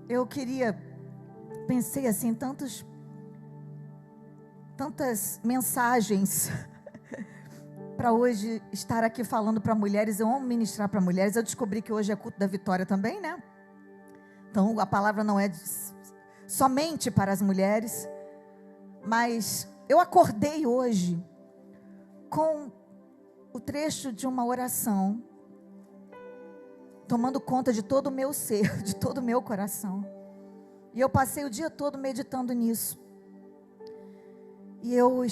Eu pensei assim, tantas mensagens para hoje estar aqui falando para mulheres. Eu amo ministrar para mulheres. Eu descobri que hoje é culto da vitória também, né? Então a palavra não é somente para as mulheres, mas eu acordei hoje com o trecho de uma oração, tomando conta de todo o meu ser, de todo o meu coração. E eu passei o dia todo meditando nisso. E eu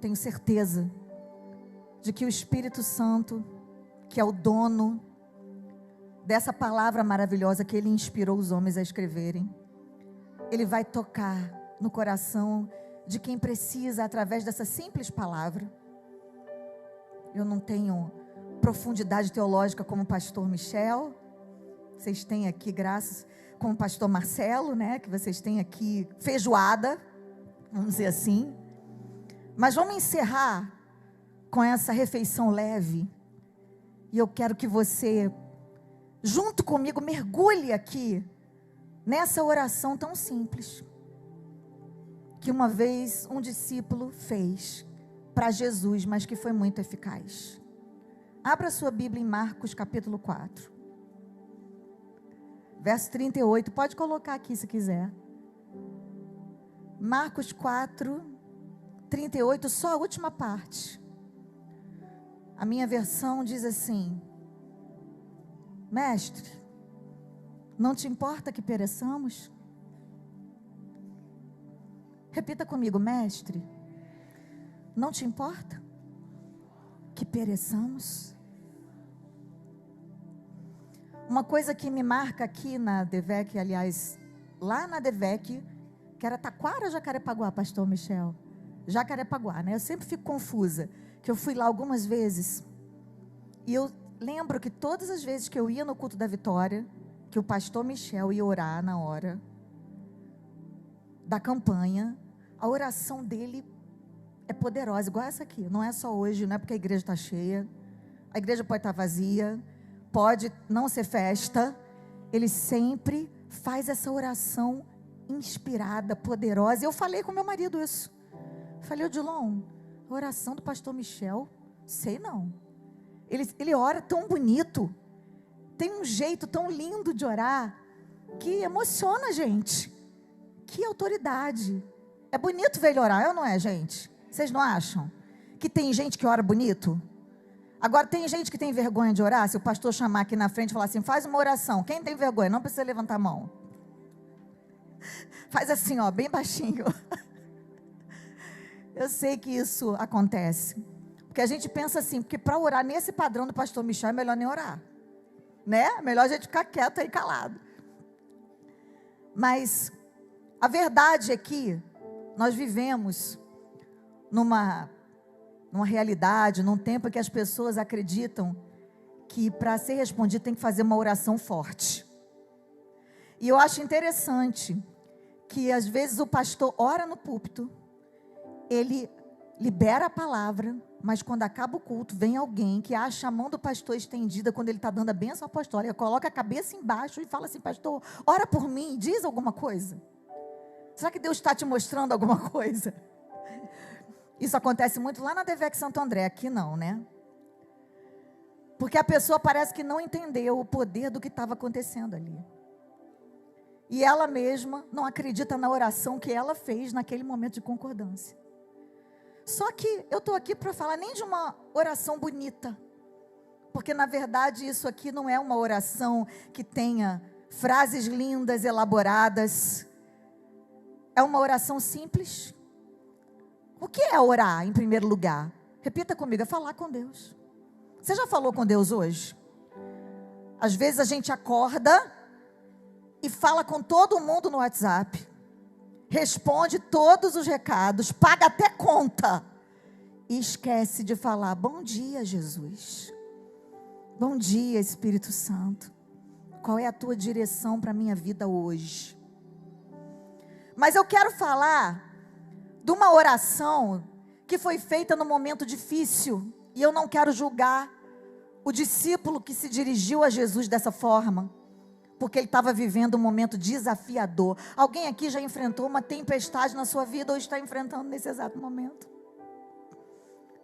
tenho certeza, de que o Espírito Santo, que é o dono dessa palavra maravilhosa que Ele inspirou os homens a escreverem, Ele vai tocar no coração de quem precisa, através dessa simples palavra. Eu não tenho profundidade teológica como o pastor Michel. Vocês têm aqui, graças, como o pastor Marcelo, né? Que vocês têm aqui feijoada, vamos dizer assim. Mas vamos encerrar com essa refeição leve. E eu quero que você, junto comigo, mergulhe aqui nessa oração tão simples que uma vez um discípulo fez para Jesus, mas que foi muito eficaz. Abra sua Bíblia em Marcos capítulo 4, verso 38, pode colocar aqui se quiser. Marcos 4, 38, só a última parte. A minha versão diz assim: Mestre, não te importa que pereçamos? Repita comigo: Mestre, não te importa que pereçamos? Uma coisa que me marca aqui na DEVEC, aliás, lá na DEVEC, que era Taquara ou Jacarepaguá, pastor Michel? Jacarepaguá, né? Eu sempre fico confusa, que eu fui lá algumas vezes, e eu lembro que todas as vezes que eu ia no culto da vitória, que o pastor Michel ia orar na hora da campanha, a oração dele é poderosa, igual essa aqui. Não é só hoje, não é porque a igreja está cheia, a igreja pode estar vazia, pode não ser festa, ele sempre faz essa oração inspirada, poderosa. Eu falei com meu marido isso. Falei: Odilon, a oração do pastor Michel, sei não. Ele ora tão bonito, tem um jeito tão lindo de orar, que emociona a gente. Que autoridade. É bonito ver ele orar, não é, gente? Vocês não acham? Que tem gente que ora bonito? Agora tem gente que tem vergonha de orar. Se o pastor chamar aqui na frente e falar assim: faz uma oração, quem tem vergonha? Não precisa levantar a mão. Faz assim, ó, bem baixinho. Eu sei que isso acontece, porque a gente pensa assim, porque para orar nesse padrão do pastor Michel é melhor nem orar, né? Melhor a gente ficar quieto aí, calado. Mas a verdade é que nós vivemos numa realidade, num tempo que as pessoas acreditam que para ser respondido tem que fazer uma oração forte. E eu acho interessante que às vezes o pastor ora no púlpito, ele libera a palavra, mas quando acaba o culto, vem alguém que acha a mão do pastor estendida quando ele está dando a bênção apostólica, coloca a cabeça embaixo e fala assim: pastor, ora por mim, diz alguma coisa. Será que Deus está te mostrando alguma coisa? Isso acontece muito lá na DEVEC Santo André, aqui não, né? Porque a pessoa parece que não entendeu o poder do que estava acontecendo ali. E ela mesma não acredita na oração que ela fez naquele momento de concordância. Só que eu estou aqui para falar nem de uma oração bonita, porque na verdade isso aqui não é uma oração que tenha frases lindas, elaboradas. É uma oração simples. O que é orar em primeiro lugar? Repita comigo: é falar com Deus. Você já falou com Deus hoje? Às vezes a gente acorda e fala com todo mundo no WhatsApp, responde todos os recados, paga até conta, e esquece de falar: bom dia, Jesus. Bom dia, Espírito Santo. Qual é a tua direção para a minha vida hoje? Mas eu quero falar de uma oração que foi feita num momento difícil, e eu não quero julgar o discípulo que se dirigiu a Jesus dessa forma, porque ele estava vivendo um momento desafiador. Alguém aqui já enfrentou uma tempestade na sua vida ou está enfrentando nesse exato momento?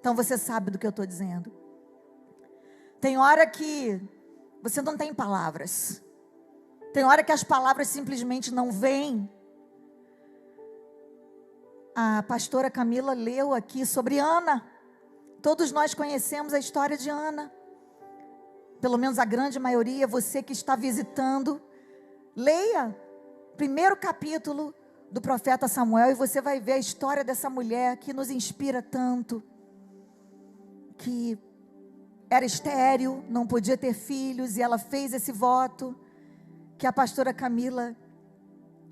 Então você sabe do que eu estou dizendo. Tem hora que você não tem palavras. Tem hora que as palavras simplesmente não vêm. A pastora Camila leu aqui sobre Ana. Todos nós conhecemos a história de Ana. Pelo menos a grande maioria. Você que está visitando, leia o primeiro capítulo do profeta Samuel e você vai ver a história dessa mulher que nos inspira tanto. Que era estéril, não podia ter filhos, e ela fez esse voto, que a pastora Camila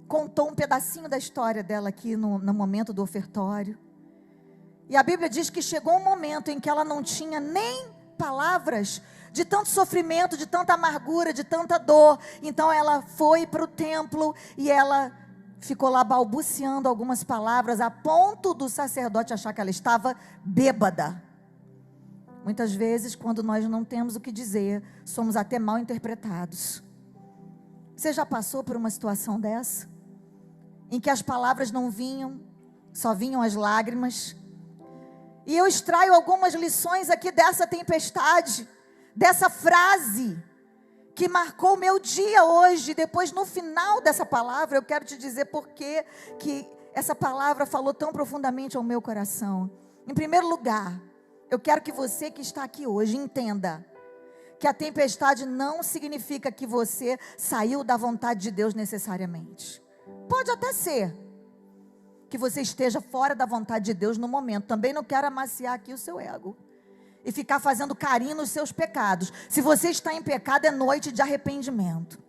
contou um pedacinho da história dela aqui no momento do ofertório. E a Bíblia diz que chegou um momento em que ela não tinha nem palavras, de tanto sofrimento, de tanta amargura, de tanta dor. Então ela foi para o templo e ela ficou lá balbuciando algumas palavras, a ponto do sacerdote achar que ela estava bêbada. Muitas vezes, quando nós não temos o que dizer, somos até mal interpretados. Você já passou por uma situação dessa? Em que as palavras não vinham, só vinham as lágrimas? E eu extraio algumas lições aqui dessa tempestade, dessa frase, que marcou o meu dia hoje. Depois, no final dessa palavra, eu quero te dizer por que essa palavra falou tão profundamente ao meu coração. Em primeiro lugar, eu quero que você que está aqui hoje entenda que a tempestade não significa que você saiu da vontade de Deus necessariamente. Pode até ser que você esteja fora da vontade de Deus no momento. Também não quero amaciar aqui o seu ego e ficar fazendo carinho nos seus pecados. Se você está em pecado, é noite de arrependimento.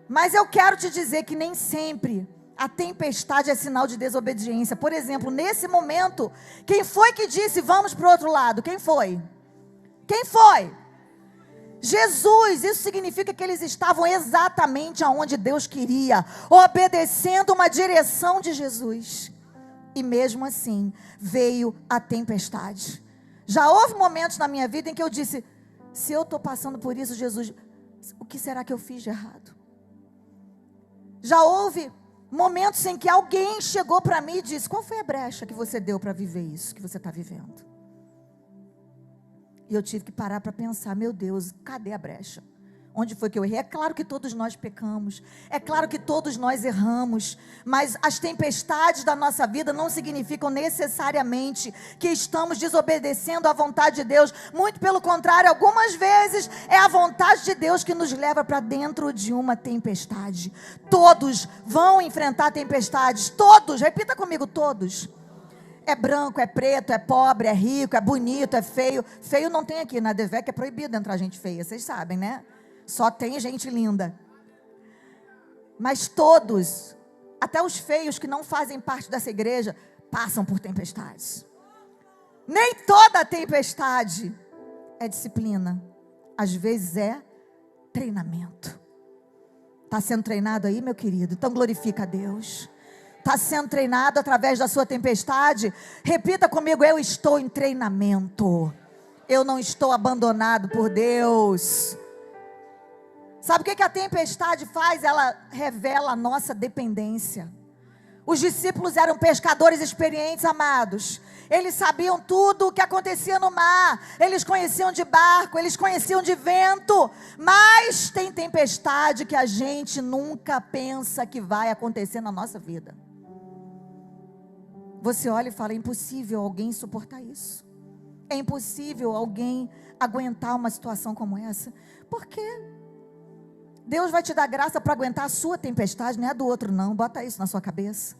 Mas eu quero te dizer que nem sempre a tempestade é sinal de desobediência. Por exemplo, nesse momento, quem foi que disse vamos para o outro lado? Quem foi? Quem foi? Jesus. Isso significa que eles estavam exatamente aonde Deus queria, obedecendo uma direção de Jesus. E mesmo assim, veio a tempestade. Já houve momentos na minha vida em que eu disse, se eu estou passando por isso, Jesus, o que será que eu fiz de errado? Já houve momentos em que alguém chegou para mim e disse, qual foi a brecha que você deu para viver isso que você está vivendo? E eu tive que parar para pensar, meu Deus, cadê a brecha? Onde foi que eu errei? É claro que todos nós pecamos, é claro que todos nós erramos, mas as tempestades da nossa vida não significam necessariamente que estamos desobedecendo à vontade de Deus. Muito pelo contrário, algumas vezes é a vontade de Deus que nos leva para dentro de uma tempestade. Todos vão enfrentar tempestades, todos, repita comigo, todos. É branco, é preto, é pobre, é rico, é bonito, é feio. Feio não tem aqui, na DEVEC é proibido entrar gente feia, vocês sabem, né? Só tem gente linda. Mas todos, até os feios que não fazem parte dessa igreja, passam por tempestades. Nem toda tempestade é disciplina. Às vezes é treinamento. Está sendo treinado aí, meu querido? Então glorifica a Deus. Está sendo treinado através da sua tempestade? Repita comigo, eu estou em treinamento. Eu não estou abandonado por Deus. Sabe o que a tempestade faz? Ela revela a nossa dependência. Os discípulos eram pescadores experientes, amados. Eles sabiam tudo o que acontecia no mar. Eles conheciam de barco, eles conheciam de vento. Mas tem tempestade que a gente nunca pensa que vai acontecer na nossa vida. Você olha e fala, é impossível alguém suportar isso. É impossível alguém aguentar uma situação como essa. Por quê? Deus vai te dar graça para aguentar a sua tempestade, não é a do outro não, bota isso na sua cabeça.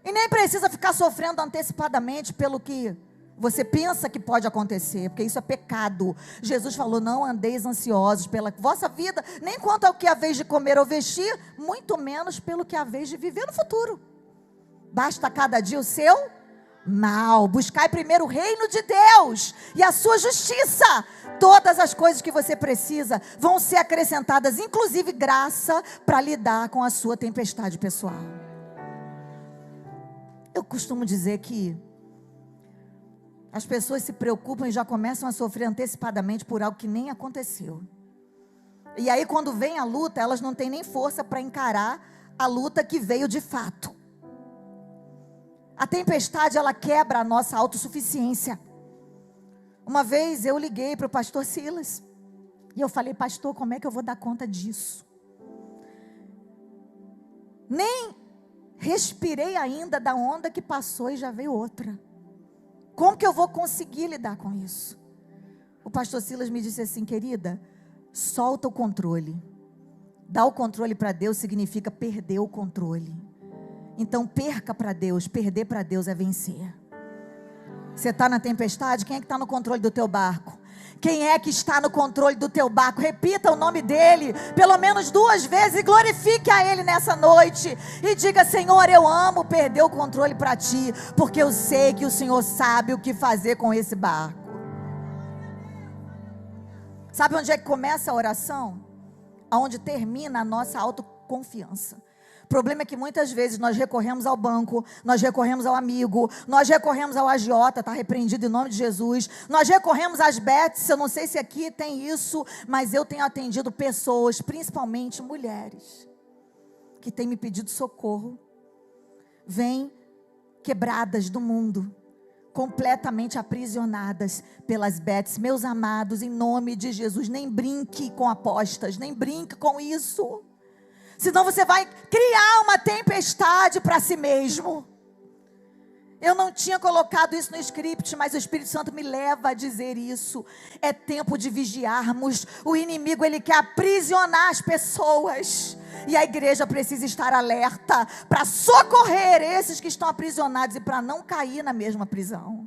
E nem precisa ficar sofrendo antecipadamente pelo que você pensa que pode acontecer, porque isso é pecado. Jesus falou, não andeis ansiosos pela vossa vida, nem quanto ao que é a vez de comer ou vestir, muito menos pelo que é a vez de viver no futuro. Basta cada dia o seu mal. Buscai primeiro o reino de Deus e a sua justiça. Todas as coisas que você precisa vão ser acrescentadas, inclusive graça para lidar com a sua tempestade pessoal. Eu costumo dizer que as pessoas se preocupam e já começam a sofrer antecipadamente por algo que nem aconteceu. E aí quando vem a luta, elas não têm nem força para encarar a luta que veio de fato. A tempestade, ela quebra a nossa autossuficiência. Uma vez eu liguei para o pastor Silas. E eu falei: pastor, como é que eu vou dar conta disso? Nem respirei ainda da onda que passou e já veio outra. Como que eu vou conseguir lidar com isso? O pastor Silas me disse assim: querida, solta o controle. Dar o controle para Deus significa perder o controle. Então perca para Deus. Perder para Deus é vencer. Você está na tempestade? Quem é que está no controle do teu barco? Quem é que está no controle do teu barco? Repita o nome dele pelo menos 2 vezes e glorifique a ele nessa noite. E diga: Senhor, eu amo perder o controle para ti, porque eu sei que o Senhor sabe o que fazer com esse barco. Sabe onde é que começa a oração? Aonde termina a nossa autoconfiança. O problema é que muitas vezes nós recorremos ao banco, nós recorremos ao amigo, nós recorremos ao agiota, está repreendido em nome de Jesus. Nós recorremos às bets. Eu não sei se aqui tem isso, mas eu tenho atendido pessoas, principalmente mulheres, que têm me pedido socorro. Vêm quebradas do mundo, completamente aprisionadas pelas bets. Meus amados, em nome de Jesus, nem brinque com apostas, nem brinque com isso. Senão você vai criar uma tempestade para si mesmo. Eu não tinha colocado isso no script, mas o Espírito Santo me leva a dizer isso. É tempo de vigiarmos. O inimigo, ele quer aprisionar as pessoas. E a igreja precisa estar alerta para socorrer esses que estão aprisionados e para não cair na mesma prisão.